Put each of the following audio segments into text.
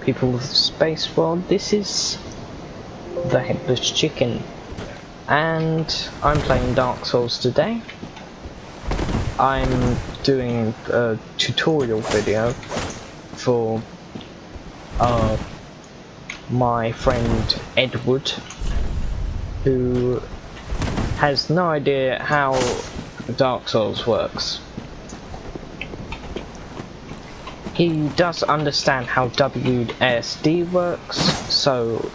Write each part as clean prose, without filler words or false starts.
people of the space world. This is the Headless Chicken, and I'm playing Dark Souls today. I'm doing a tutorial video for my friend Edward, who has no idea how Dark Souls works. He does understand how WASD works, so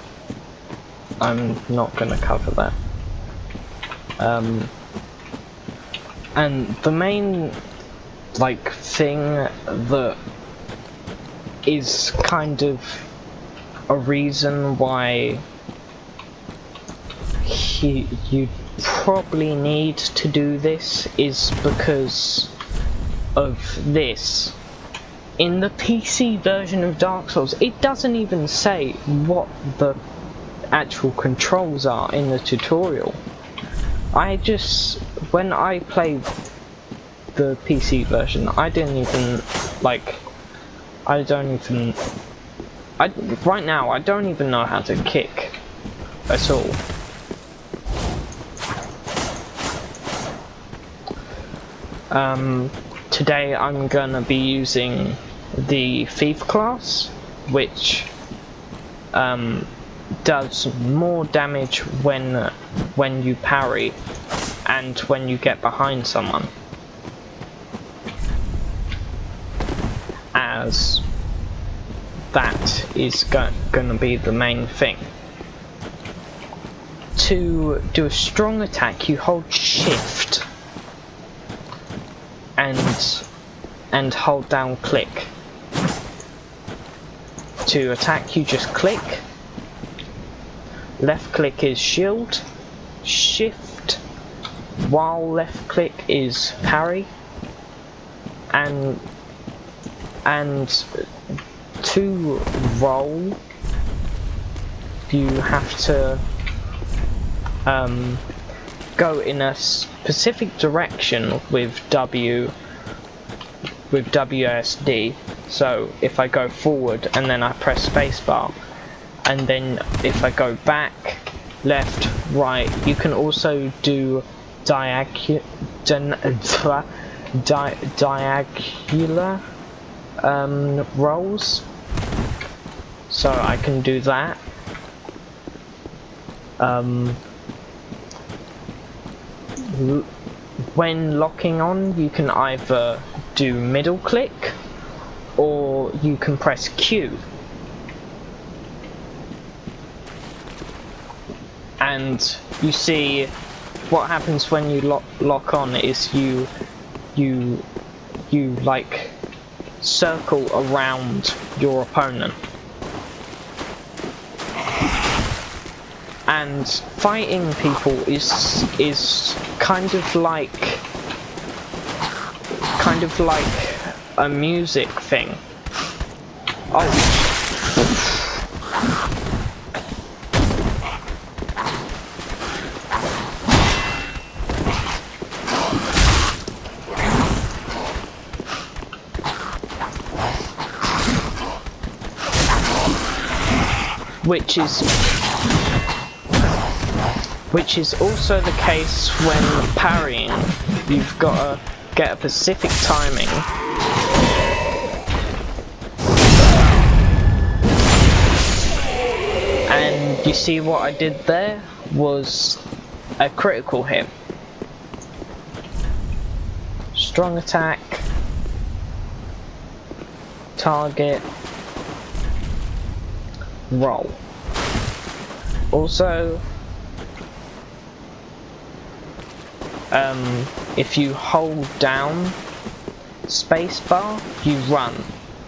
I'm not going to cover that. And the main thing that is kind of a reason why you probably need to do this is because of this. In the PC version of Dark Souls, it doesn't even say what the actual controls are in the tutorial. When I played the PC version, right now I don't even know how to kick at all. Today I'm gonna be using the Thief class, which does more damage when you parry and when you get behind someone, as that is gonna be the main thing. To do a strong attack, you hold shift and hold down click. To attack, you just click. Left click is shield. Shift while left click is parry. And to roll, you have to go in a specific direction with WASD. So if I go forward and then I press spacebar, and then if I go back, left, right, you can also do diagonal rolls. So I can do that. When locking on, you can either do middle click or you can press Q. And you see what happens when you lock on is you circle around your opponent. And fighting people is kind of like a music thing. Oh. Which is also the case when parrying. You've got to get a specific timing. And you see what I did there was a critical hit. Strong attack, target, roll. Also, if you hold down spacebar, you run,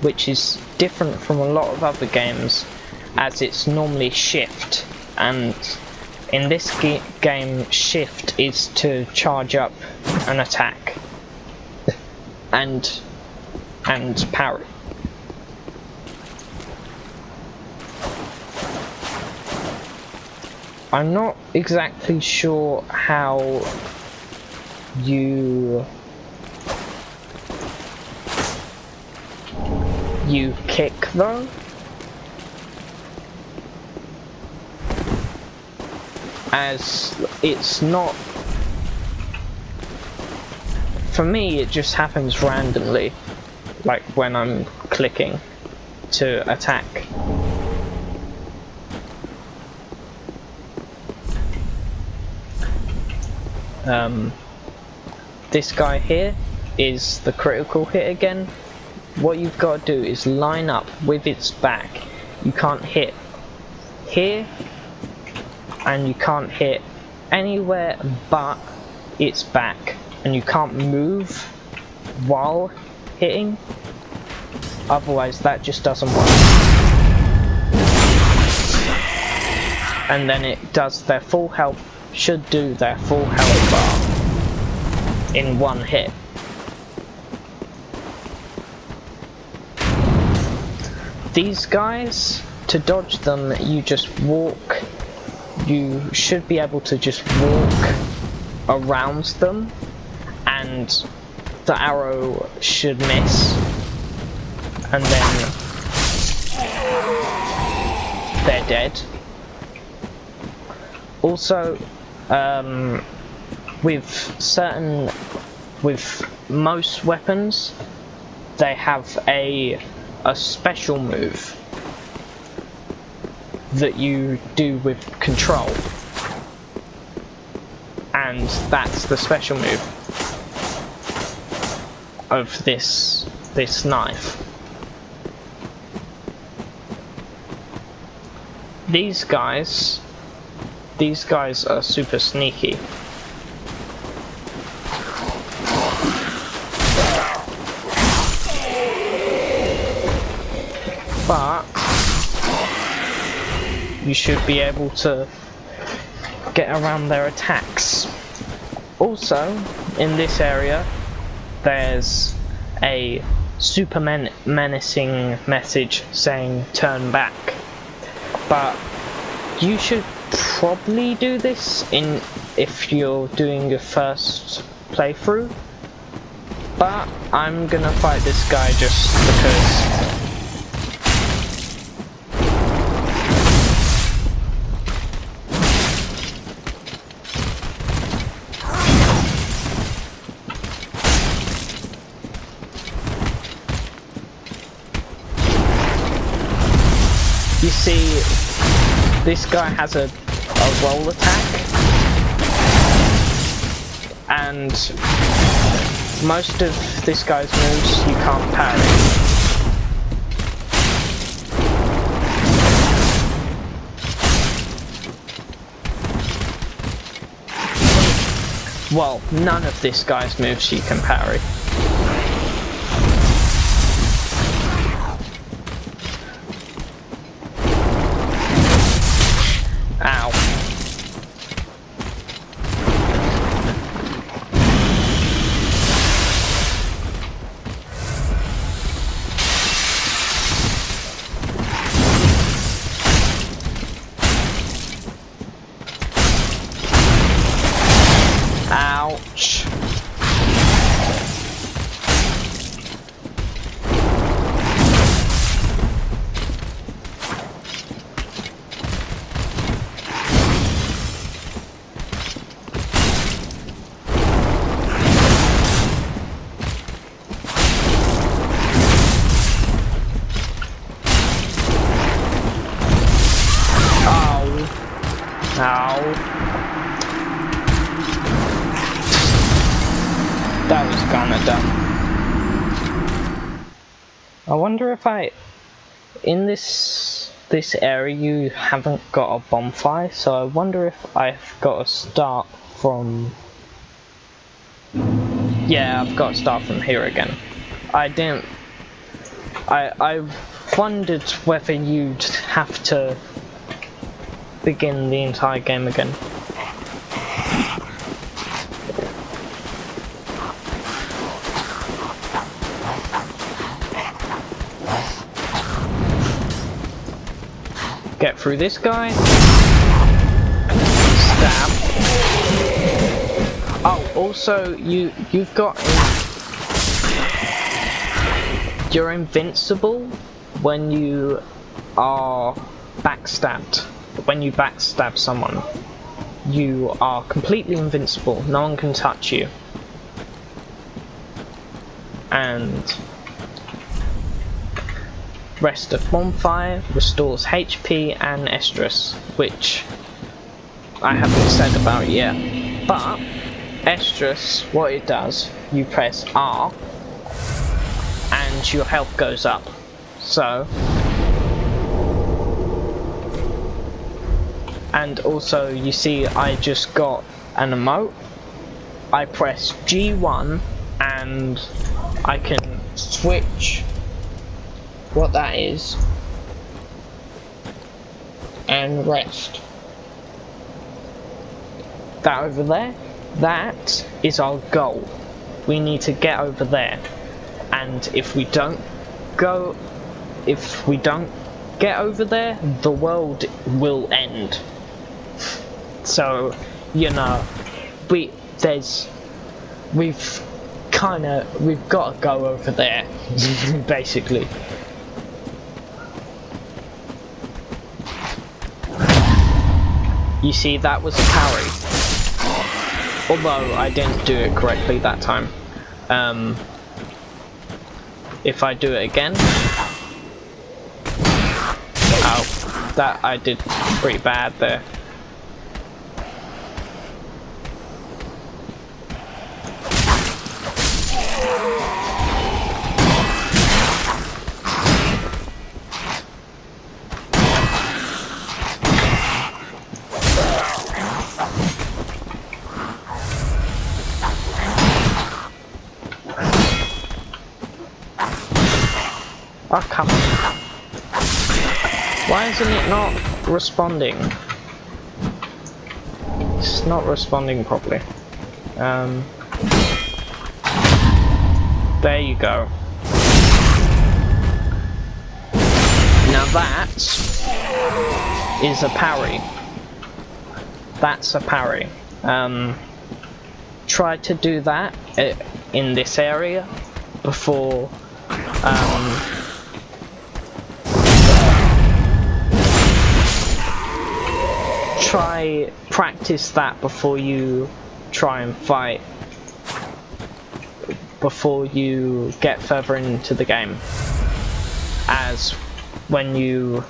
which is different from a lot of other games, as it's normally shift, and in this game shift is to charge up an attack and parry. I'm not exactly sure how you kick though. as it's not. For me, it just happens randomly, like when I'm clicking to attack. This guy here is the critical hit again. What you've got to do is line up with its back. You can't hit here, and you can't hit anywhere but its back, and you can't move while hitting, otherwise that just doesn't work. And then it does their full health, should do their full health bar in one hit. These guys, to dodge them, you just walk. You should be able to just walk around them, and the arrow should miss, and then they're dead. Also, with most weapons, they have a special move that you do with control, and that's the special move of this knife. These guys are super sneaky. But you should be able to get around their attacks. Also, in this area, there's a super menacing message saying turn back. But you should probably do this if you're doing your first playthrough. But I'm gonna fight this guy just because. You see, this guy has a roll attack, and most of this guy's moves you can't parry. Well, none of this guy's moves you can parry. Ow. Ouch. Ow. That was kinda dumb. I wonder if in this area you haven't got a bonfire, so I wonder if I've got to start from. Yeah, I've got to start from here again. I wondered whether you'd have to begin the entire game again. Get through this guy. Stab. Oh, also you've got you're invincible when you are backstabbed. When you backstab someone. you are completely invincible. No one can touch you. And Rest of Bonfire restores HP and Estrus, which I haven't said about yet. But Estrus, what it does, you press R and your health goes up. So, and also you see I just got an emote. I press G1 and I can switch what that is and rest. That over there, that is our goal. We need to get over there, and if we don't get over there, the world will end. So, you know, we've got to go over there, basically. You see, that was a parry. Although I didn't do it correctly that time. If I do it again. Oh, that I did pretty bad there. Oh, come on. Why isn't it not responding? It's not responding properly. There you go. Now that is a parry. That's a parry. Try to do that in this area before practice that before you try and fight, before you get further into the game, as when you're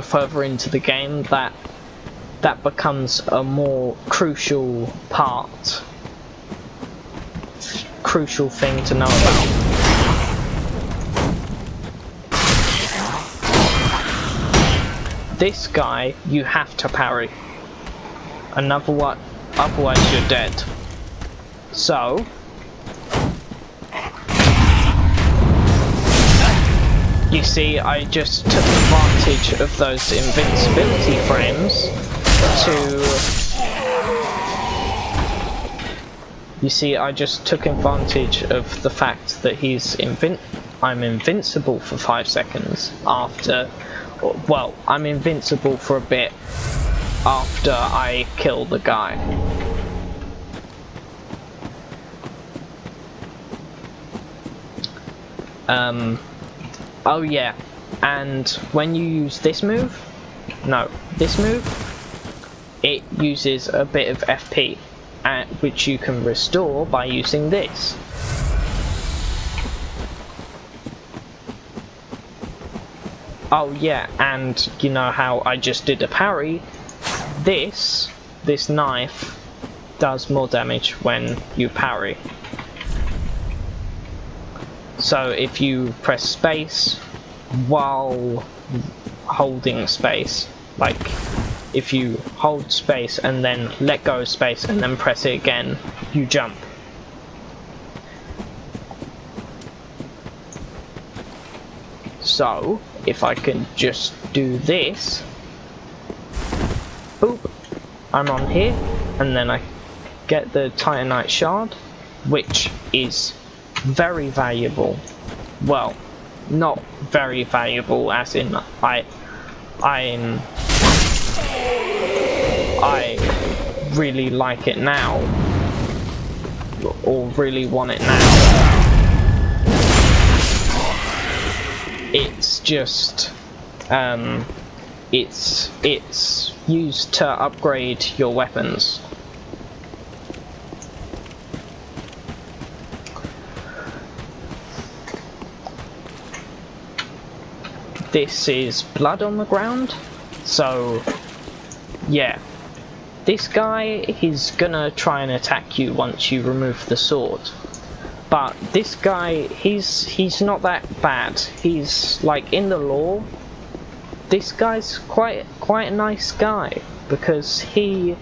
further into the game, that becomes a more crucial thing to know about. This guy, you have to parry. Otherwise you're dead. So, you see, I just took advantage of those invincibility frames You see, I just took advantage of the fact that I'm invincible for 5 seconds after. Well, I'm invincible for a bit after I kill the guy. Oh yeah, and when you use this move, it uses a bit of FP, which you can restore by using this. Oh yeah, and you know how I just did a parry? This knife does more damage when you parry. So if you press space while holding space, like if you hold space and then let go of space and then press it again, you jump. So, if I can just do this, boop, I'm on here, and then I get the Titanite shard, which is very valuable. Well, not very valuable as in I really like it now, or really want it now. It's just it's used to upgrade your weapons. This is blood on the ground, so yeah, this guy, he's gonna try and attack you once you remove the sword. But this guy, he's not that bad. He's like, in the lore, this guy's quite a nice guy, because he's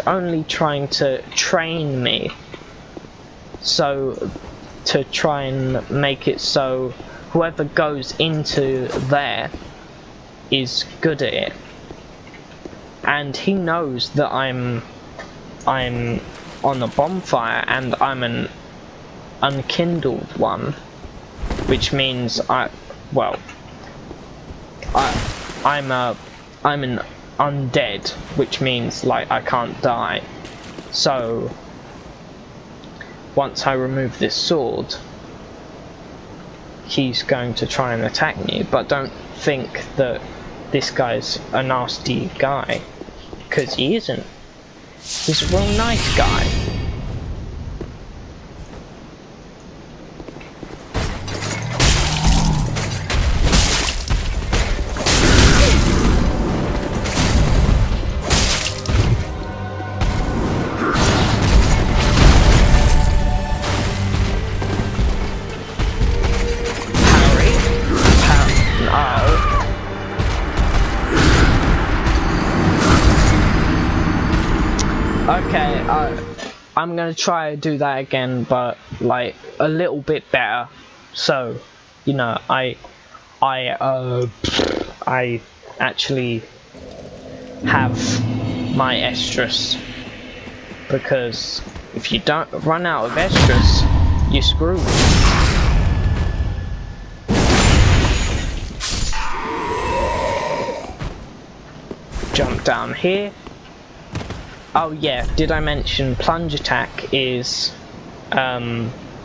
only trying to train me, so to try and make it so whoever goes into there is good at it. And he knows that I'm on a bonfire and I'm an unkindled one, which means I'm an undead, which means like I can't die. So once I remove this sword, he's going to try and attack me, but don't think that this guy's a nasty guy, because he isn't. He's a real nice guy. Okay, I'm gonna try to do that again, but like a little bit better. So, you know, I actually have my estrus, because if you don't run out of estrus, you're screwed. Jump down here. Oh yeah, did I mention plunge attack is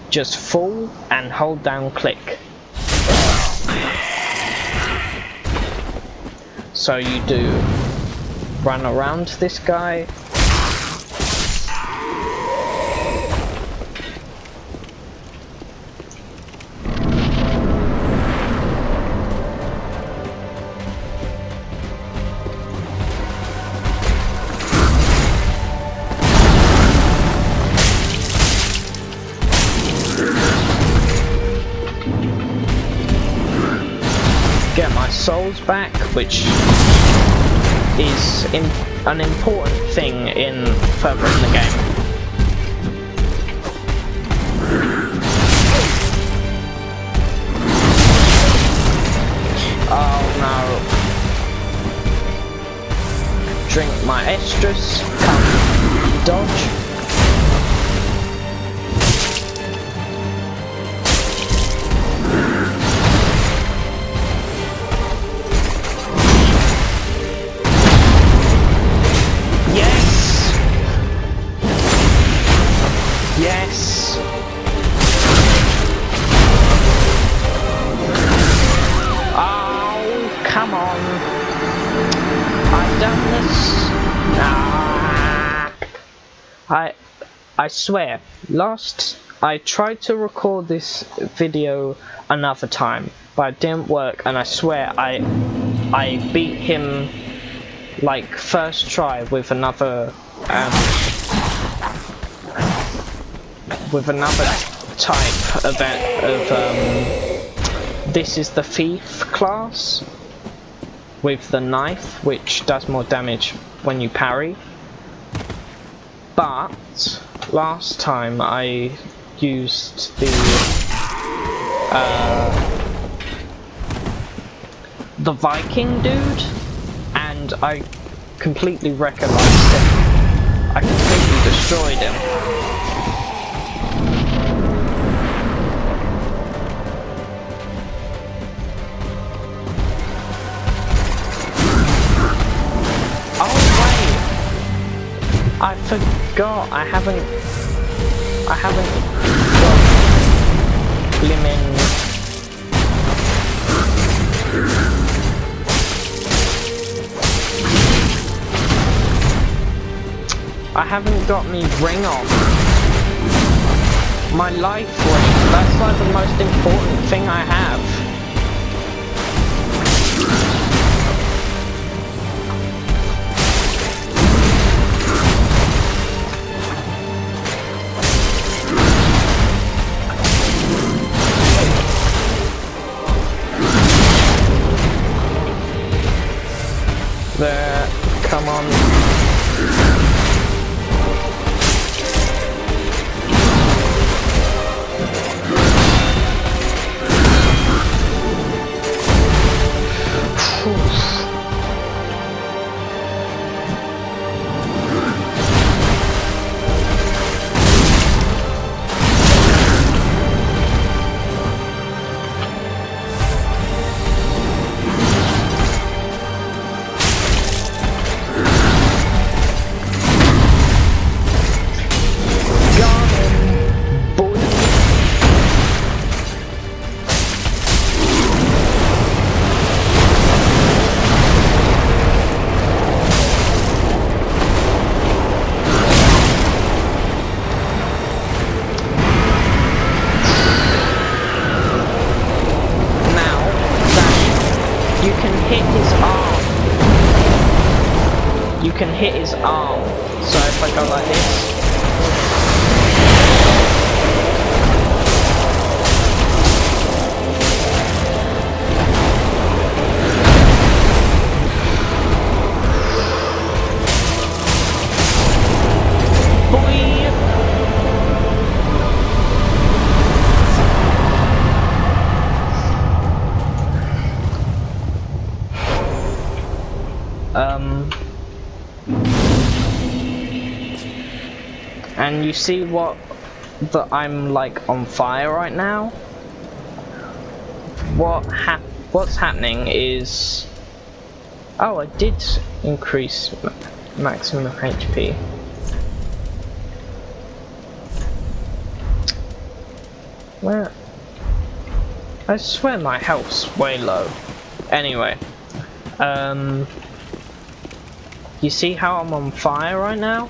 just fall and hold down click. So you do run around this guy. Get my souls back, which is an important thing further in the game. Oh no. Drink my estrus, come dodge. Yes! Oh, come on! I've done this! Ah. I swear, I tried to record this video another time, but it didn't work, and I swear I beat him like first try with another type of this is the thief class with the knife, which does more damage when you parry. But last time I used the Viking dude, and I completely recognised him. I completely destroyed him. I forgot, I haven't got blimmin' I haven't got me ring on. My life ring. That's like the most important thing I have. There, come on. You can hit his arm. So if I go like this. And you see that I'm like on fire right now? What's happening is... Oh, I did increase maximum HP. Where? I swear my health's way low. Anyway, you see how I'm on fire right now?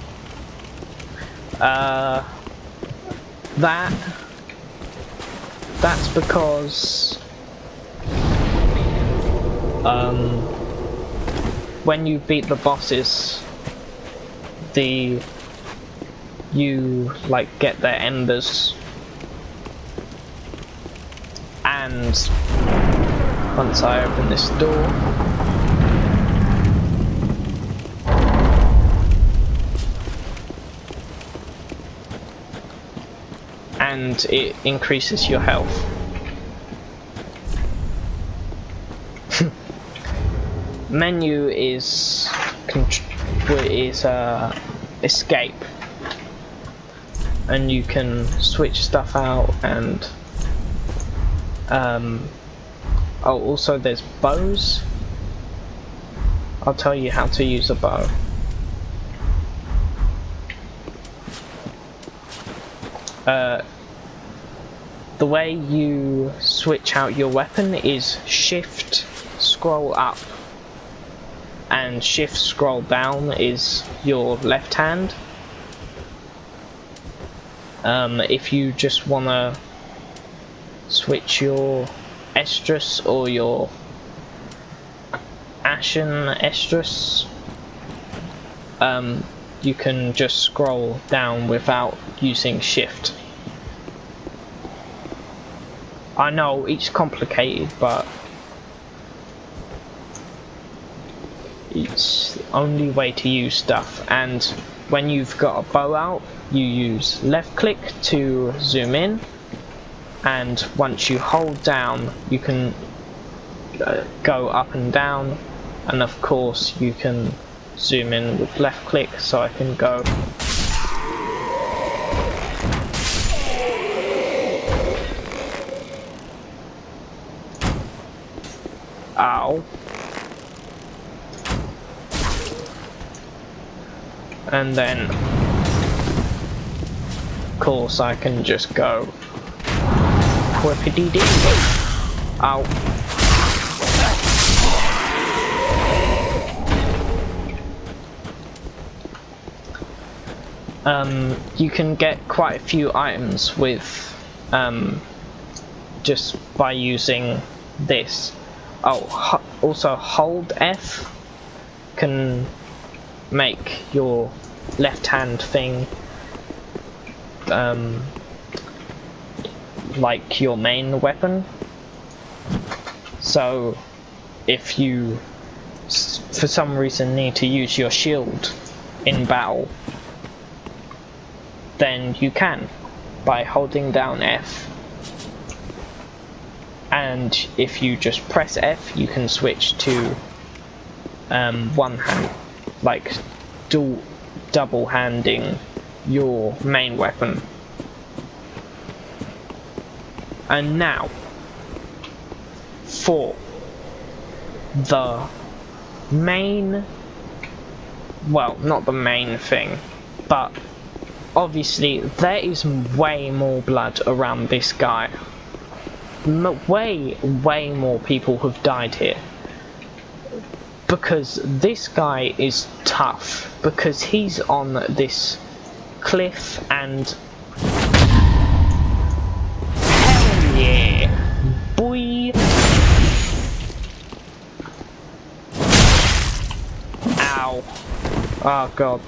That's because when you beat the bosses, you like get their embers, and once I open this door, and it increases your health. Menu is escape, and you can switch stuff out, and oh, also there's bows. I'll tell you how to use a bow. The way you switch out your weapon is shift, scroll up, and shift, scroll down is your left hand. If you just want to switch your estrus or your ashen estrus, you can just scroll down without using shift. I know it's complicated, but it's the only way to use stuff. And when you've got a bow out, you use left click to zoom in, and once you hold down you can go up and down, and of course you can zoom in with left click, so I can go. Ow. And then of course I can just go whippity dee. Ow. you can get quite a few items with just by using this. Oh, also hold F can make your left hand thing like your main weapon. So if you for some reason need to use your shield in battle, then you can by holding down F, and if you just press F you can switch to one hand, like double handing your main weapon. And now for the main, well, not the main thing, but obviously there is way more blood around this guy. Way more people have died here, because this guy is tough, because he's on this cliff and hell yeah, boy. Ow. Oh god.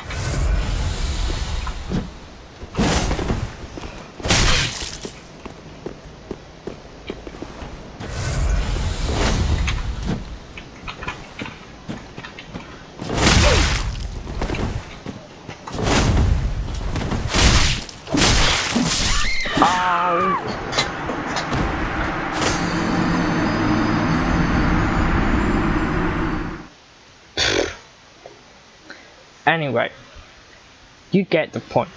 Anyway, you get the point.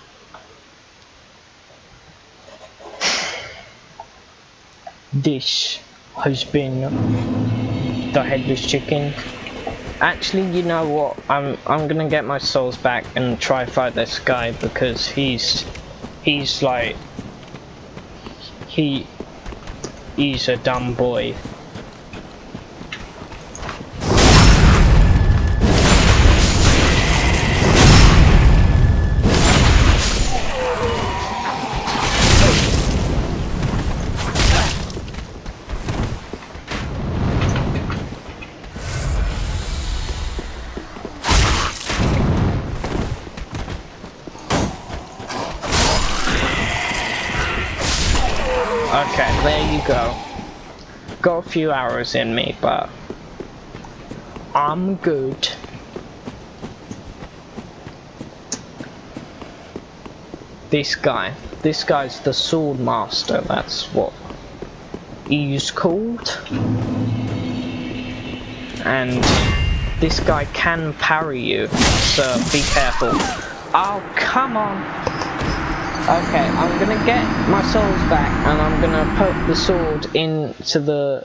This has been the headless chicken. Actually, you know what? I'm gonna get my souls back and try fight this guy, because he's like he's a dumb boy. Okay, there you go. Got a few arrows in me, but I'm good. This guy's the sword master, that's what he's called. And this guy can parry you, so be careful. Oh, come on! Okay, I'm gonna get my souls back, and I'm gonna put the sword into the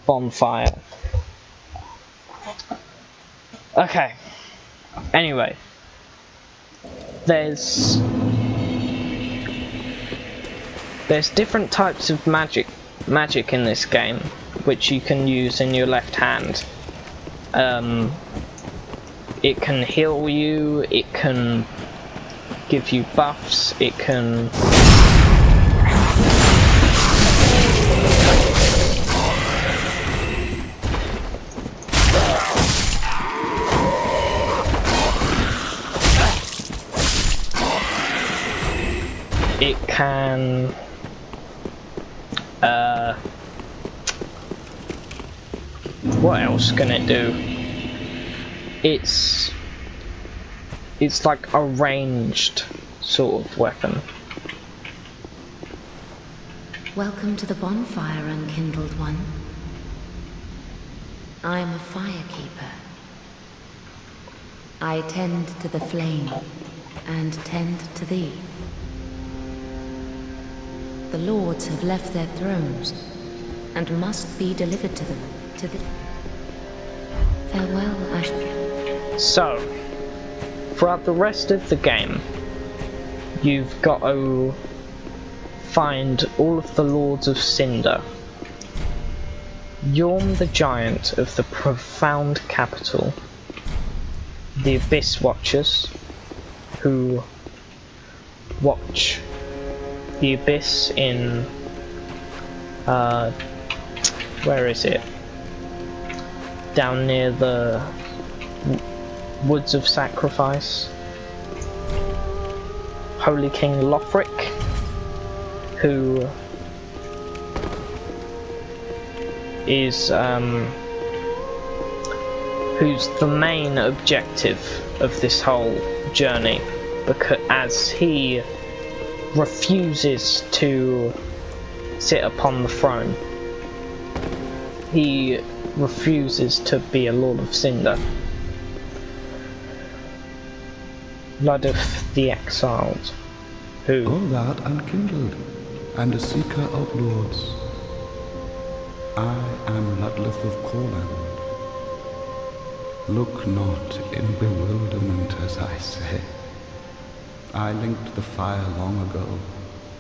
bonfire. Okay. Anyway, there's different types of magic in this game, which you can use in your left hand. It can heal you. It can give you buffs, it can what else can it do? It's like a ranged sort of weapon. Welcome to the bonfire, unkindled one. I am a firekeeper. I tend to the flame and tend to thee. The lords have left their thrones and must be delivered to them. Farewell, Ash. So, throughout the rest of the game, you've got to find all of the Lords of Cinder. Yorm the Giant of the Profound Capital, the Abyss Watchers, who watch the abyss in where is it? Down near the Woods of Sacrifice. Holy King Lothric, who is who's the main objective of this whole journey, because as he refuses to sit upon the throne, he refuses to be a Lord of Cinder. Blood of the Exiled, who... All that unkindled, and a seeker of lords. I am Ludleth of Corland. Look not in bewilderment as I say. I linked the fire long ago,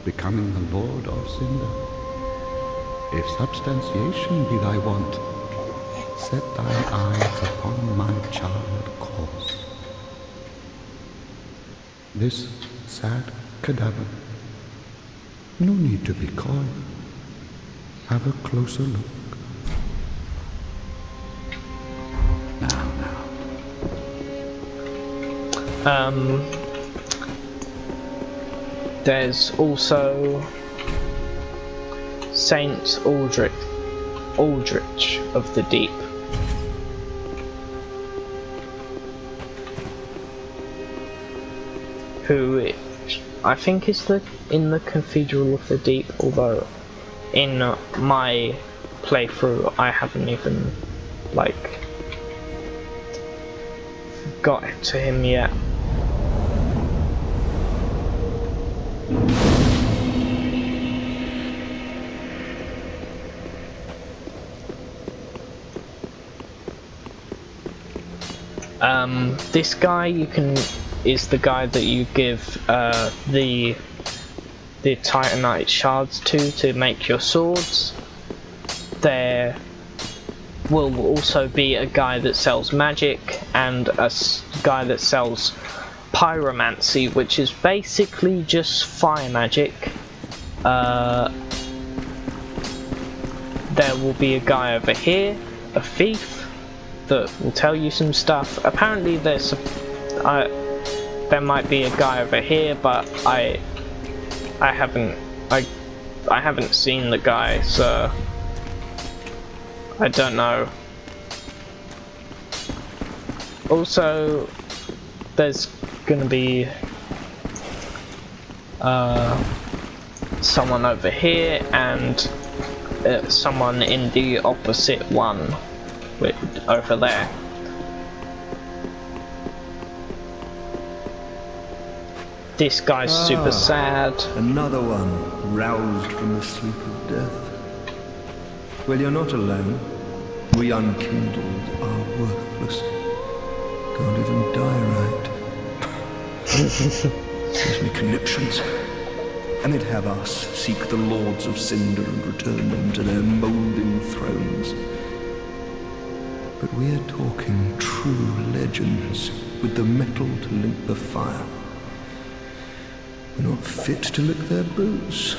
becoming the Lord of Cinder. If substantiation be thy want, set thine eyes upon my charred corpse. This sad cadaver, no need to be coy. Have a closer look. Now. There's also Saint Aldrich of the Deep, who I think is in the Cathedral of the Deep, although in my playthrough I haven't even got to him yet. This guy is the guy that you give the Titanite shards to make your swords. There will also be a guy that sells magic and a guy that sells pyromancy, which is basically just fire magic. There will be a guy over here, a thief, that will tell you some stuff. Apparently there might be a guy over here, but I haven't seen the guy, so I don't know. Also, there's gonna be someone over here and someone in the opposite one over there. This guy's super sad. Another one roused from the sleep of death. Well, you're not alone. We unkindled are worthless. Can't even die right. Gives me conniptions. And they'd have us seek the Lords of Cinder and return them to their moulding thrones. But we're talking true legends with the metal to link the fire. We're not fit to lick their boots.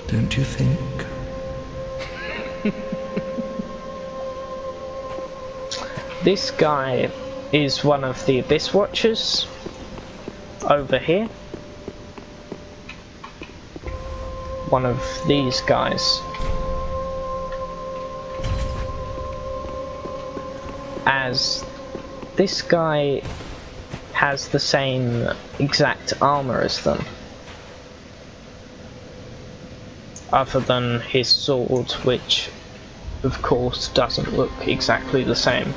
Don't you think? This guy is one of the Abyss Watchers over here. One of these guys. As this guy has the same exact armor as them, other than his sword, which of course doesn't look exactly the same.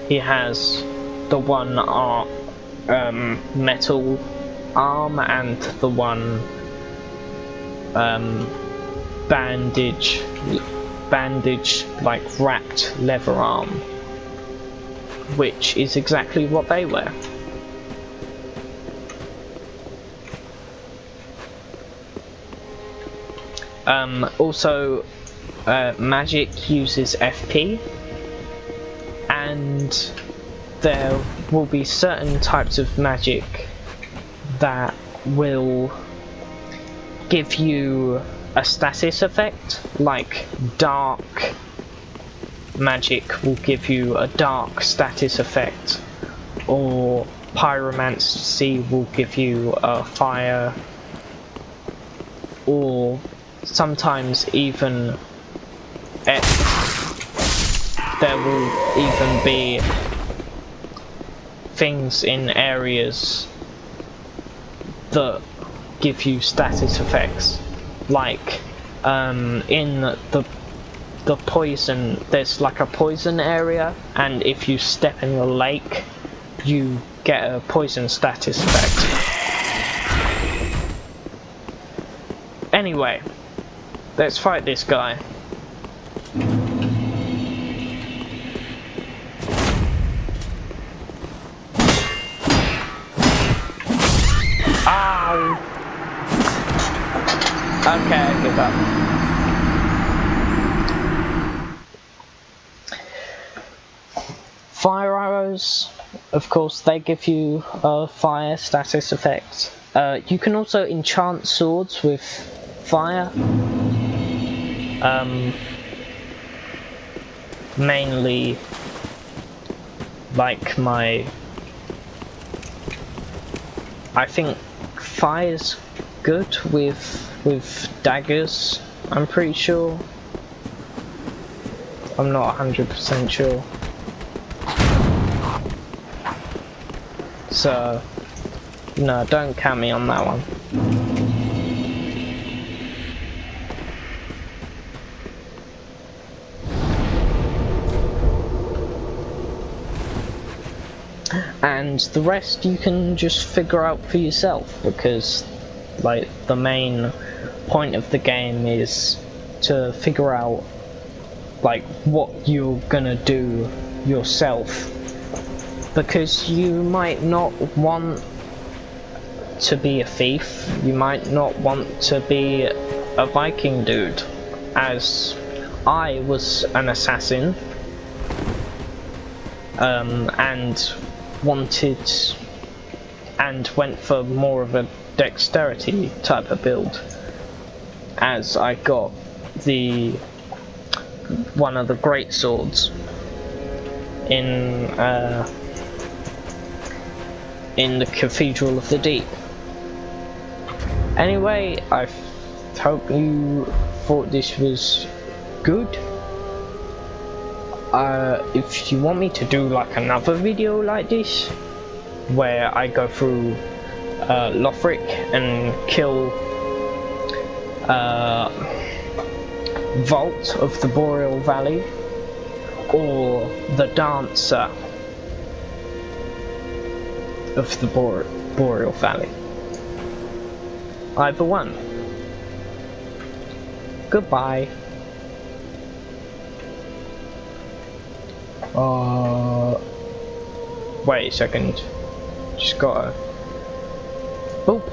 He has the one metal arm and the one bandage like wrapped leather arm, which is exactly what they wear. Also, magic uses FP, and there will be certain types of magic that will give you a status effect, like dark magic will give you a dark status effect, or pyromancy will give you a fire, or sometimes even there will even be things in areas that give you status effects, like in the poison, there's like a poison area, and if you step in the lake you get a poison status effect. Anyway, let's fight this guy. Ow! Okay, I give up. Fire arrows, of course, they give you a fire status effect. You can also enchant swords with fire. Mainly, like I think fire's good with daggers, I'm pretty sure. I'm not 100% sure. So, no, don't count me on that one. And the rest you can just figure out for yourself, because like the main point of the game is to figure out like what you're gonna do yourself, because you might not want to be a thief, you might not want to be a Viking dude, as I was an assassin and went for more of a dexterity type of build, as I got one of the great swords in the Cathedral of the Deep. Anyway, I hope you thought this was good. If you want me to do like another video like this, where I go through Lothric and kill Vault of the Boreal Valley, or the Dancer of the Boreal Valley, either one. Goodbye. Wait a second. Just gotta... Boop.